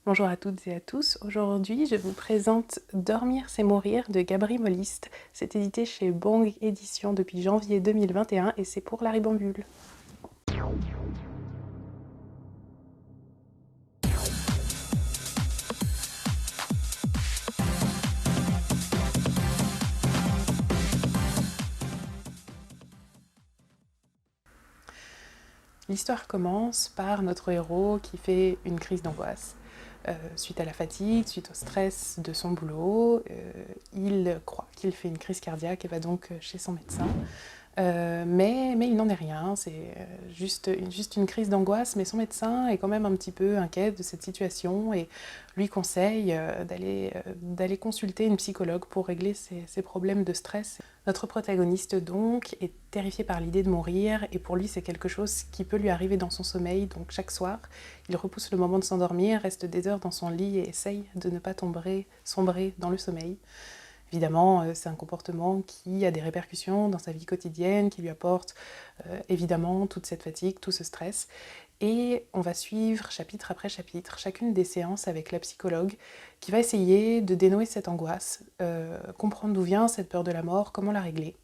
Bonjour à toutes et à tous. Aujourd'hui, je vous présente Dormir c'est mourir de Gabri Molliste. C'est édité chez Bang Éditions depuis janvier 2021 et c'est pour la Ribambule. L'histoire commence par notre héros qui fait une crise d'angoisse. Suite à la fatigue, suite au stress de son boulot, il croit qu'il fait une crise cardiaque et va donc chez son médecin. Mais il n'en est rien, c'est juste une crise d'angoisse, mais son médecin est quand même un petit peu inquiet de cette situation et lui conseille d'aller consulter une psychologue pour régler ses problèmes de stress. Notre protagoniste donc est terrifié par l'idée de mourir et pour lui c'est quelque chose qui peut lui arriver dans son sommeil, donc chaque soir il repousse le moment de s'endormir, reste des heures dans son lit et essaye de ne pas sombrer dans le sommeil. Évidemment, c'est un comportement qui a des répercussions dans sa vie quotidienne, qui lui apporte évidemment toute cette fatigue, tout ce stress. Et on va suivre chapitre après chapitre chacune des séances avec la psychologue qui va essayer de dénouer cette angoisse, comprendre d'où vient cette peur de la mort, comment la régler.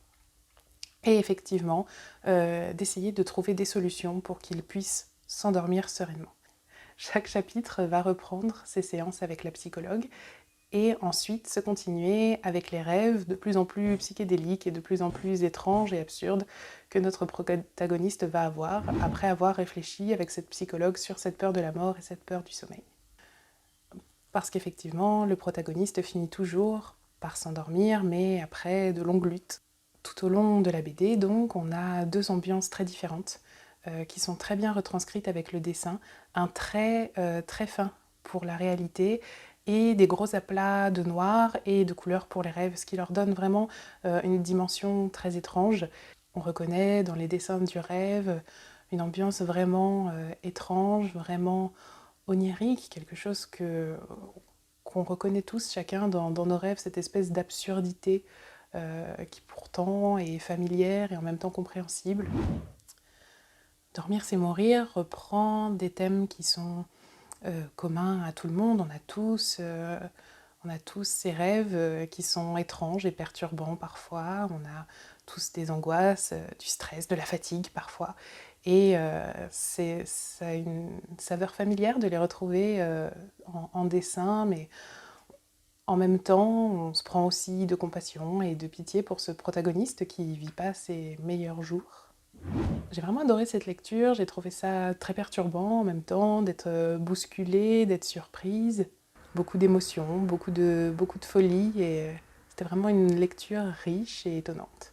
Et effectivement, d'essayer de trouver des solutions pour qu'il puisse s'endormir sereinement. Chaque chapitre va reprendre ses séances avec la psychologue et ensuite se continuer avec les rêves de plus en plus psychédéliques et de plus en plus étranges et absurdes que notre protagoniste va avoir après avoir réfléchi avec cette psychologue sur cette peur de la mort et cette peur du sommeil. Parce qu'effectivement, le protagoniste finit toujours par s'endormir, mais après de longues luttes. Tout au long de la BD, donc, on a deux ambiances très différentes qui sont très bien retranscrites avec le dessin, un trait très fin pour la réalité et des gros aplats de noir et de couleurs pour les rêves, ce qui leur donne vraiment une dimension très étrange. On reconnaît dans les dessins du rêve une ambiance vraiment étrange, vraiment onirique, quelque chose qu'on reconnaît tous chacun dans nos rêves, cette espèce d'absurdité qui pourtant est familière et en même temps compréhensible. Dormir c'est mourir reprend des thèmes qui sont communs à tout le monde. On a tous ces rêves qui sont étranges et perturbants parfois. On a tous des angoisses, du stress, de la fatigue parfois. Et ça a une saveur familière de les retrouver en dessin, mais en même temps, on se prend aussi de compassion et de pitié pour ce protagoniste qui ne vit pas ses meilleurs jours. J'ai vraiment adoré cette lecture, j'ai trouvé ça très perturbant en même temps, d'être bousculée, d'être surprise. Beaucoup d'émotions, beaucoup de folie et c'était vraiment une lecture riche et étonnante.